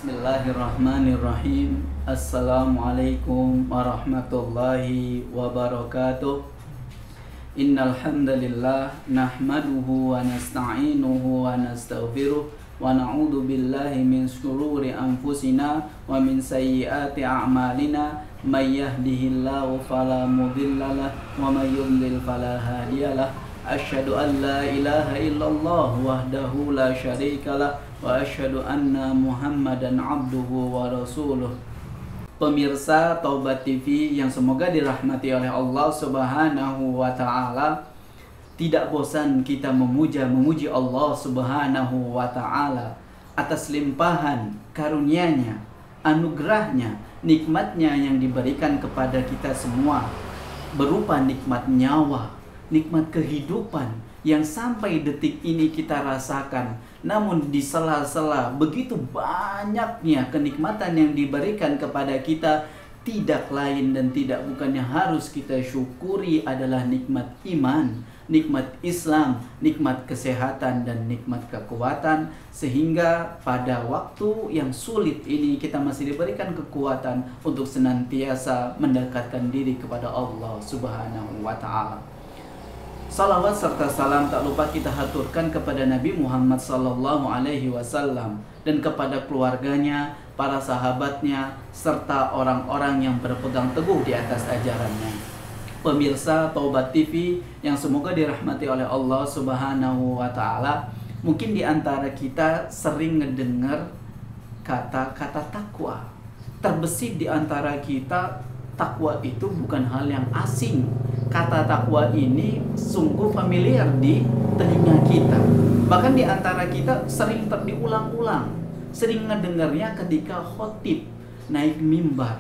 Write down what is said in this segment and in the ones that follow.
Bismillahirrahmanirrahim. Assalamualaikum warahmatullahi wabarakatuh. Innal hamdalillah nahmaduhu wa nasta'inuhu wa nastaghfiruh wa na'udzu billahi min shururi anfusina wa min sayyiati a'malina. May yahdihillahu fala mudhillalah wa may yudlil fala hadiyalah. Asyhadu an la ilaha illallah wahdahu la syarikalah wa asyhadu anna Muhammadan abduhu wa rasuluh. Pemirsa Taubat TV yang semoga dirahmati oleh Allah Subhanahu wa taala, tidak bosan kita memuji Allah Subhanahu wa taala atas limpahan karunia-Nya, anugerahnya, nikmatnya yang diberikan kepada kita semua, berupa nikmat nyawa, nikmat kehidupan yang sampai detik ini kita rasakan. Namun di sela-sela begitu banyaknya kenikmatan yang diberikan kepada kita, tidak lain dan tidak bukan yang harus kita syukuri adalah nikmat iman, nikmat Islam, nikmat kesehatan dan nikmat kekuatan. Sehingga pada waktu yang sulit ini kita masih diberikan kekuatan untuk senantiasa mendekatkan diri kepada Allah Subhanahu wa taala. Salawat serta salam tak lupa kita haturkan kepada Nabi Muhammad sallallahu alaihi wasallam dan kepada keluarganya, para sahabatnya, serta orang-orang yang berpegang teguh di atas ajarannya. Pemirsa Taubat TV yang semoga dirahmati oleh Allah Subhanahu wa taala, mungkin di antara kita sering ngedengar kata-kata takwa. Terbesit di antara kita, takwa itu bukan hal yang asing. Kata takwa ini sungguh familiar di telinga kita. Bahkan di antara kita sering diulang-ulang, sering ngedengarnya ketika khotib naik mimbar,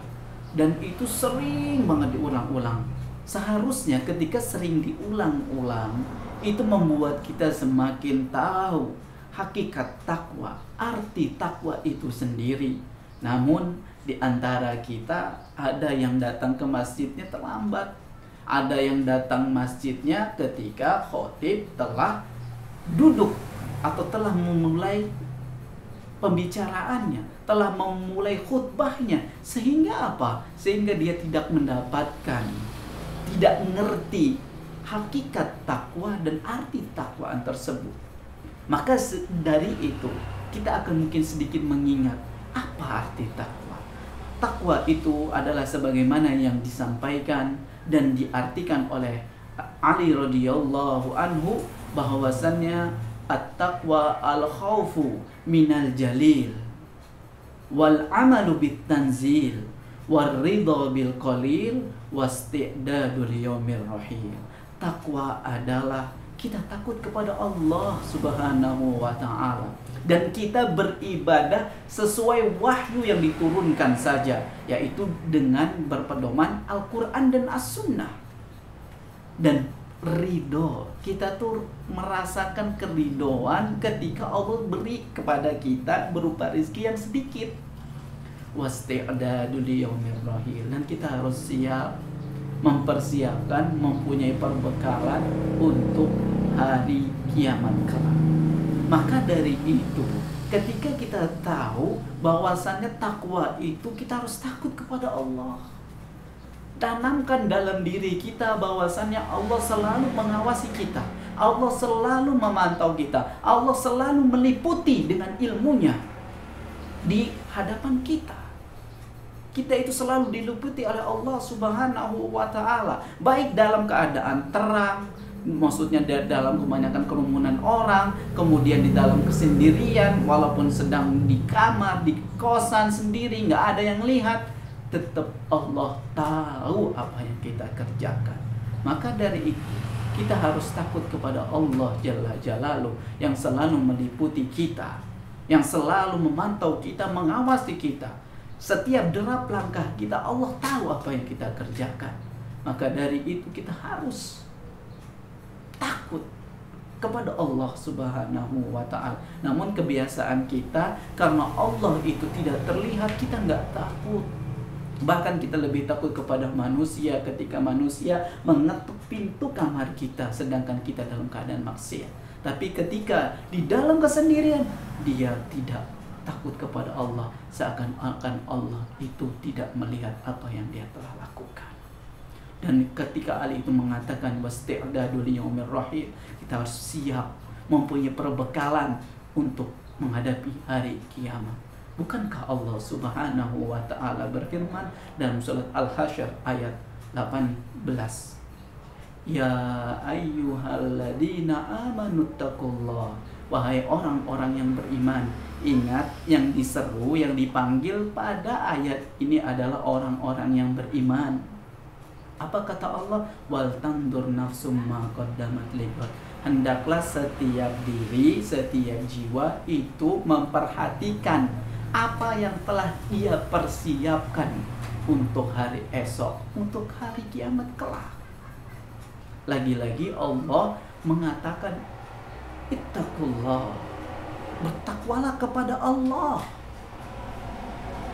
dan itu sering banget diulang-ulang. Seharusnya ketika sering diulang-ulang, itu membuat kita semakin tahu hakikat takwa, arti takwa itu sendiri. Namun di antara kita ada yang datang ke masjidnya terlambat, ada yang datang masjidnya ketika khotib telah duduk atau telah memulai pembicaraannya, telah memulai khutbahnya. Sehingga apa? Sehingga dia tidak mendapatkan, tidak mengerti hakikat takwa dan arti takwaan tersebut. Maka dari itu kita akan mungkin sedikit mengingat apa arti takwa. Takwa itu adalah sebagaimana yang disampaikan dan diartikan oleh Ali radhiyallahu anhu, bahwasannya at-taqwa al-khawfu minal jalil wal amalu bit tanzil war ridha bil qalil wasti'dadul yaumir rahim. Takwa adalah kita takut kepada Allah Subhanahu wa taala dan kita beribadah sesuai wahyu yang diturunkan saja, yaitu dengan berpedoman Al-Quran dan As-Sunnah. Dan ridho, kita tuh merasakan keridoan ketika Allah beri kepada kita berupa rezeki yang sedikit. Wasti'dadul yaumir rahim, dan kita harus siap mempersiapkan, mempunyai perbekalan untuk hari kiamat kelak. Maka dari itu, ketika kita tahu bahwasannya takwa itu kita harus takut kepada Allah, tanamkan dalam diri kita bahwasannya Allah selalu mengawasi kita, Allah selalu memantau kita, Allah selalu meliputi dengan ilmunya di hadapan kita. Kita itu selalu diliputi oleh Allah Subhanahu wa taala, baik dalam keadaan terang, maksudnya dalam kebanyakan kerumunan orang, kemudian di dalam kesendirian, walaupun sedang di kamar, di kosan sendiri, nggak ada yang lihat, tetap Allah tahu apa yang kita kerjakan. Maka dari itu kita harus takut kepada Allah Jalla Jalaluh yang selalu meliputi kita, yang selalu memantau kita, mengawasi kita. Setiap derap langkah kita, Allah tahu apa yang kita kerjakan. Maka dari itu kita harus takut kepada Allah Subhanahu wa ta'ala. Namun kebiasaan kita, karena Allah itu tidak terlihat, kita nggak takut. Bahkan kita lebih takut kepada manusia ketika manusia mengetuk pintu kamar kita sedangkan kita dalam keadaan maksiat. Tapi ketika di dalam kesendirian, dia tidak takut kepada Allah, seakan-akan Allah itu tidak melihat apa yang dia telah lakukan. Dan ketika Ali itu mengatakan wasti'dadul yaumir rahim, kita harus siap, mempunyai perbekalan untuk menghadapi hari kiamat. Bukankah Allah Subhanahu wa ta'ala berfirman dalam surat Al-Hasyr ayat 18, ya ayyuhalladzina amanu taqullah, wahai orang-orang yang beriman. Ingat, yang diseru, yang dipanggil pada ayat ini adalah orang-orang yang beriman. Apa kata Allah? Wal tandur nafsum ma qaddamat lighad. Hendaklah setiap diri, setiap jiwa itu memperhatikan apa yang telah ia persiapkan untuk hari esok, untuk hari kiamat kelak. Lagi-lagi Allah mengatakan ittaqullah, bertakwalah kepada Allah.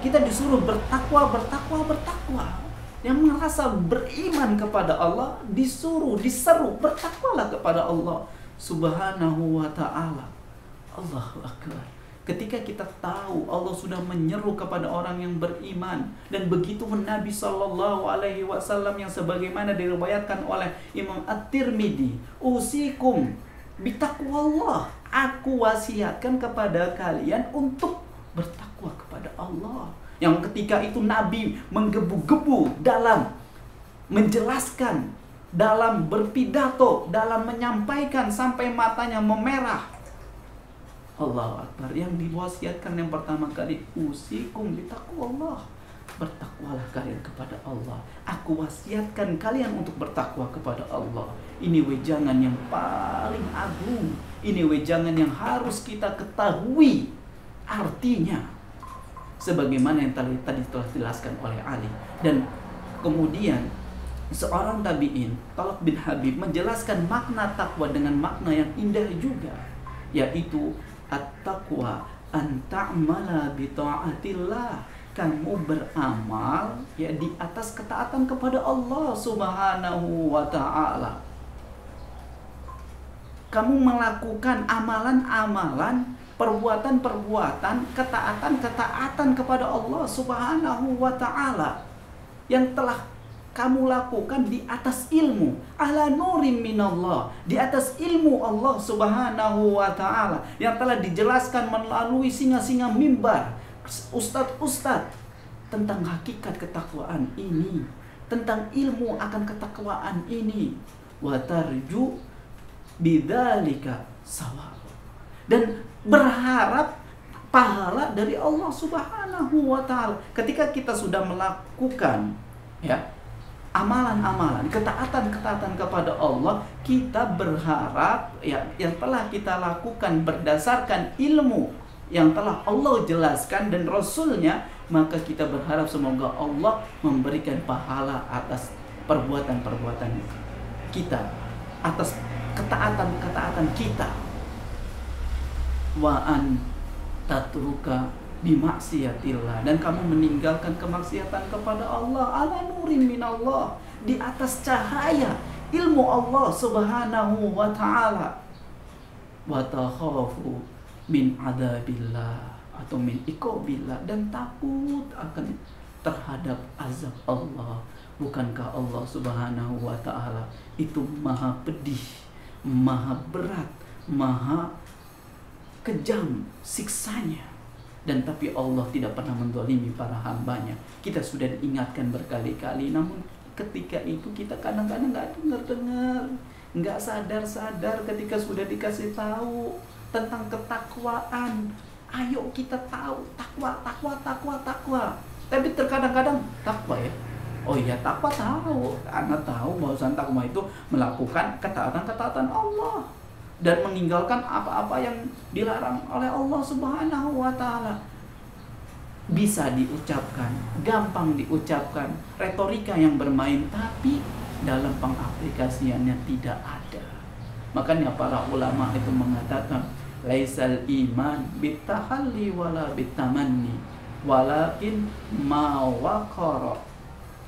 Kita disuruh bertakwa. Yang merasa beriman kepada Allah disuruh, diseru bertakwalah kepada Allah Subhanahu wa ta'ala. Allahu Akbar. Ketika kita tahu Allah sudah menyeru kepada orang yang beriman, dan begitu Nabi SAW yang sebagaimana diriwayatkan oleh Imam At-Tirmidzi, usikum bitaqwallah, aku wasiatkan kepada kalian untuk bertakwa kepada Allah. Yang ketika itu Nabi menggebu-gebu dalam menjelaskan, dalam berpidato, dalam menyampaikan sampai matanya memerah. Allahu Akbar. Yang diwasiatkan yang pertama kali, usikum bitaqwallah, bertakwalah kalian kepada Allah. Aku wasiatkan kalian untuk bertakwa kepada Allah. Ini wejangan yang paling agung. Ini wejangan yang harus kita ketahui artinya, sebagaimana yang tadi telah dijelaskan oleh Ali. Dan kemudian seorang tabi'in, Talq bin Habib, menjelaskan makna takwa dengan makna yang indah juga, yaitu at-taqwa an ta'mala bi ta'atillah, kamu beramal ya di atas ketaatan kepada Allah Subhanahu wa ta'ala. Kamu melakukan amalan-amalan, perbuatan-perbuatan, ketaatan-ketaatan kepada Allah Subhanahu wa ta'ala yang telah kamu lakukan di atas ilmu, ala nurim minallah, di atas ilmu Allah Subhanahu wa ta'ala yang telah dijelaskan melalui singa-singa mimbar, ustadz-ustadz, tentang hakikat ketakwaan ini, tentang ilmu akan ketakwaan ini. Wa tarju bidzalika sawab, dan berharap pahala dari Allah Subhanahu wa ta'ala. Ketika kita sudah melakukan ya amalan-amalan, ketaatan-ketaatan kepada Allah, kita berharap ya yang telah kita lakukan berdasarkan ilmu yang telah Allah jelaskan dan Rasulnya, maka kita berharap semoga Allah memberikan pahala atas perbuatan-perbuatan kita, atas ketaatan-ketaatan kita. Wa an tatruka bimaksiatillah, dan kamu meninggalkan kemaksiatan kepada Allah, ala nurim minallah, di atas cahaya ilmu Allah Subhanahu wa ta'ala. Wa takhafu min adabillah, atau min iqabillah, dan takut akan terhadap azab Allah. Bukankah Allah Subhanahu wa ta'ala itu maha pedih, maha berat, maha kejam siksanya? Dan tapi Allah tidak pernah menzalimi para hambanya. Kita sudah diingatkan berkali-kali, namun ketika itu kita kadang-kadang nggak dengar, nggak sadar ketika sudah dikasih tahu tentang ketakwaan. Ayo kita tahu takwa. Tapi terkadang-kadang takwa ya. Oh iya, takwa tahu. Karena tahu bahwa takwa itu melakukan ketaatan Allah dan meninggalkan apa-apa yang dilarang oleh Allah Subhanahu wa ta'ala. Bisa diucapkan, gampang diucapkan, retorika yang bermain, tapi dalam pengaplikasiannya tidak ada. Makanya para ulama itu mengatakan, laisal iman bitahalli wala bitamanni, walakin ma waqara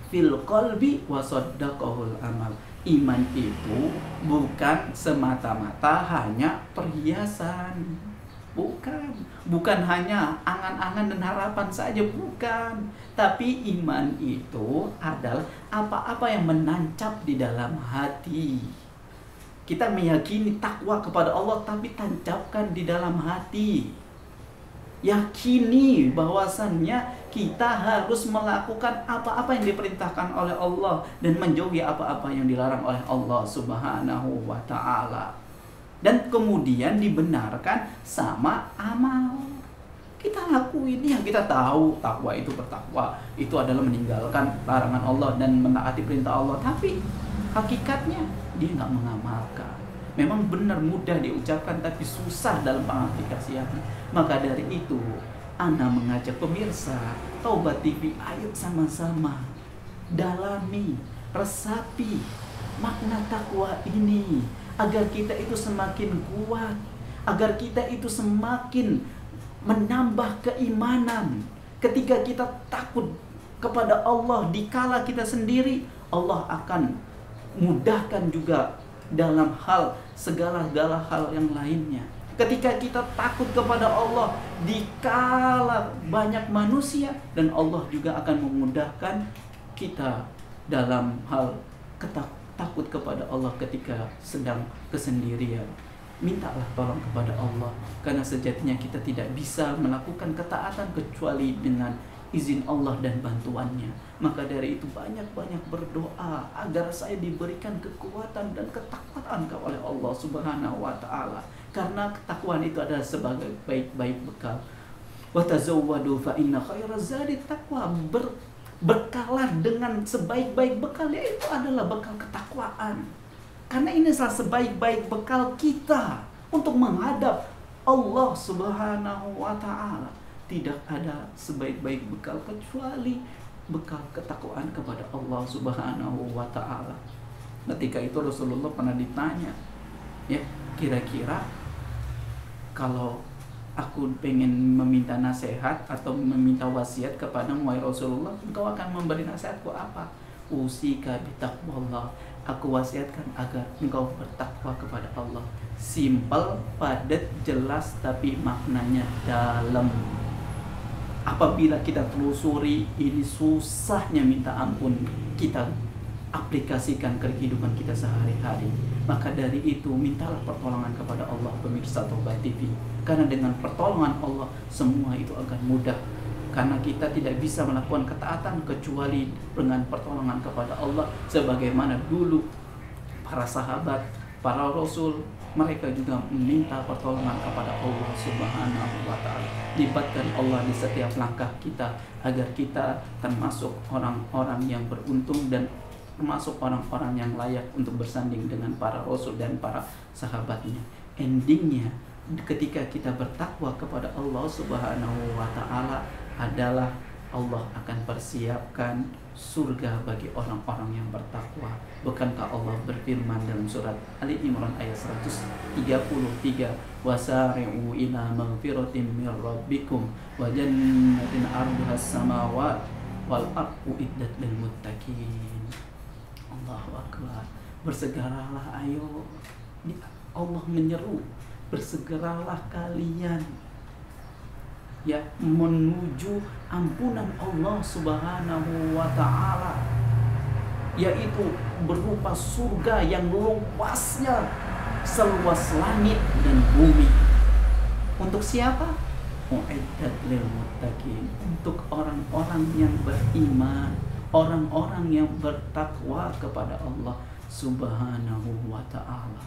fil qalbi wa saddaqahul amal. Iman itu bukan semata-mata hanya perhiasan, Bukan hanya angan-angan dan harapan saja, bukan. Tapi iman itu adalah apa-apa yang menancap di dalam hati. Kita meyakini takwa kepada Allah, tapi tancapkan di dalam hati. Yakini bahwasannya kita harus melakukan apa-apa yang diperintahkan oleh Allah dan menjauhi apa-apa yang dilarang oleh Allah Subhanahu wa ta'ala. Dan kemudian dibenarkan sama amal. Kita lakuin yang kita tahu. Takwa itu bertakwa itu adalah meninggalkan larangan Allah dan menaati perintah Allah. Tapi hakikatnya dia nggak mengamalkan. Memang benar mudah diucapkan tapi susah dalam pengaplikasiannya. Maka dari itu Ana mengajak pemirsa Taubat TV, ayo sama-sama dalami, resapi makna takwa ini agar kita itu semakin kuat, agar kita itu semakin menambah keimanan. Ketika kita takut kepada Allah dikala kita sendiri, Allah akan mudahkan juga dalam hal segala hal yang lainnya. Ketika kita takut kepada Allah dikala banyak manusia, dan Allah juga akan memudahkan kita dalam hal takut kepada Allah ketika sedang kesendirian. Mintalah tolong kepada Allah, karena sejatinya kita tidak bisa melakukan ketaatan kecuali dengan izin Allah dan bantuannya. Maka dari itu banyak-banyak berdoa agar saya diberikan kekuatan dan ketakwaan oleh Allah Subhanahu wa ta'ala. Karena ketakwaan itu adalah sebagai baik-baik bekal. Wa tazawwadu fa inna khairaz zadi taqwa. Berkalah dengan sebaik-baik bekal, yaitu adalah bekal ketakwaan. Karena ini salah sebaik-baik bekal kita untuk menghadap Allah Subhanahu wa ta'ala. Tidak ada sebaik-baik bekal kecuali bekal ketakwaan kepada Allah Subhanahu wa ta'ala. Ketika itu Rasulullah pernah ditanya, ya, kira-kira kalau aku pengen meminta nasihat atau meminta wasiat kepadamu, wahai Rasulullah, engkau akan memberi nasihatku apa? Usika bitaqwallah. Aku wasiatkan agar engkau bertakwa kepada Allah. Simpel, padat, jelas, tapi maknanya dalam. Apabila kita telusuri ini susahnya minta ampun, kita aplikasikan ke kehidupan kita sehari-hari. Maka dari itu mintalah pertolongan kepada Allah, pemirsa Taubat TV. Karena dengan pertolongan Allah semua itu akan mudah. Karena kita tidak bisa melakukan ketaatan kecuali dengan pertolongan kepada Allah. Sebagaimana dulu para sahabat, para rasul, mereka juga meminta pertolongan kepada Allah Subhanahu wa ta'ala. Libatkan Allah di setiap langkah kita agar kita termasuk orang-orang yang beruntung dan termasuk orang-orang yang layak untuk bersanding dengan para rasul dan para sahabatnya. Endingnya ketika kita bertakwa kepada Allah Subhanahu wa ta'ala adalah Allah akan persiapkan surga bagi orang-orang yang bertakwa. Bukankah Allah berfirman dalam surat Ali Imran ayat 133, wasari'u ila maghfiratin min rabbikum wa jannatin 'arduhas samawati wal ardu iddat lil muttaqin. Allahu akbar. Bersegeralah, ayo. Allah menyeru, bersegeralah kalian, ya, menuju ampunan Allah Subhanahu wa ta'ala, yaitu berupa surga yang luasnya seluas langit dan bumi. Untuk siapa? Mu'iddat lil muttaqin, untuk orang-orang yang beriman, orang-orang yang bertakwa kepada Allah Subhanahu wa ta'ala.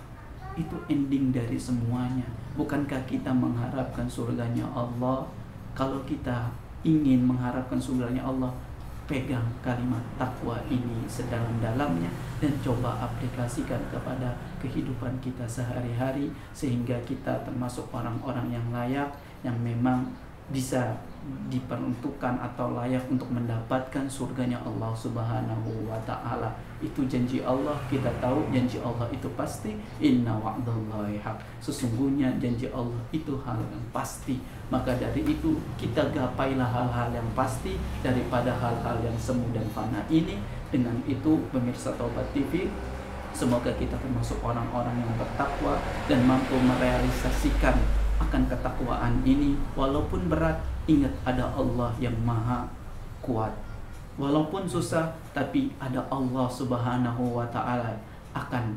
Itu ending dari semuanya. Bukankah kita mengharapkan surganya Allah? Kalau kita ingin mengharapkan surganya Allah, pegang kalimat takwa ini sedalam-dalamnya dan coba aplikasikan kepada kehidupan kita sehari-hari, sehingga kita termasuk orang-orang yang layak, yang memang bisa diperuntukkan atau layak untuk mendapatkan surganya Allah Subhanahu wa ta'ala. Itu janji Allah, kita tahu janji Allah itu pasti. Inna wa'dallahi haq. Sesungguhnya janji Allah itu hal yang pasti. Maka dari itu kita gapailah hal-hal yang pasti daripada hal-hal yang semu dan fana ini. Dengan itu pemirsa Taubat TV, semoga kita termasuk orang-orang yang bertakwa dan mampu merealisasikan akan ketakwaan ini. Walaupun berat, ingat ada Allah yang maha kuat. Walaupun susah, tapi ada Allah Subhanahu wa ta'ala akan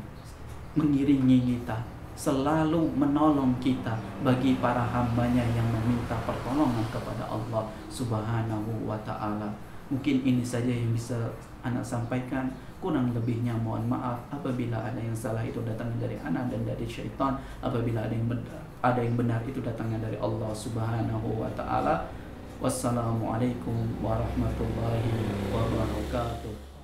mengiringi kita, selalu menolong kita bagi para hambanya yang meminta pertolongan kepada Allah Subhanahu wa ta'ala. Mungkin ini saja yang bisa anak sampaikan. Kurang lebihnya mohon maaf apabila ada yang salah itu datangnya dari anak dan dari syaitan. Apabila ada yang benar itu datangnya dari Allah Subhanahu wa ta'ala. Wassalamualaikum warahmatullahi wabarakatuh.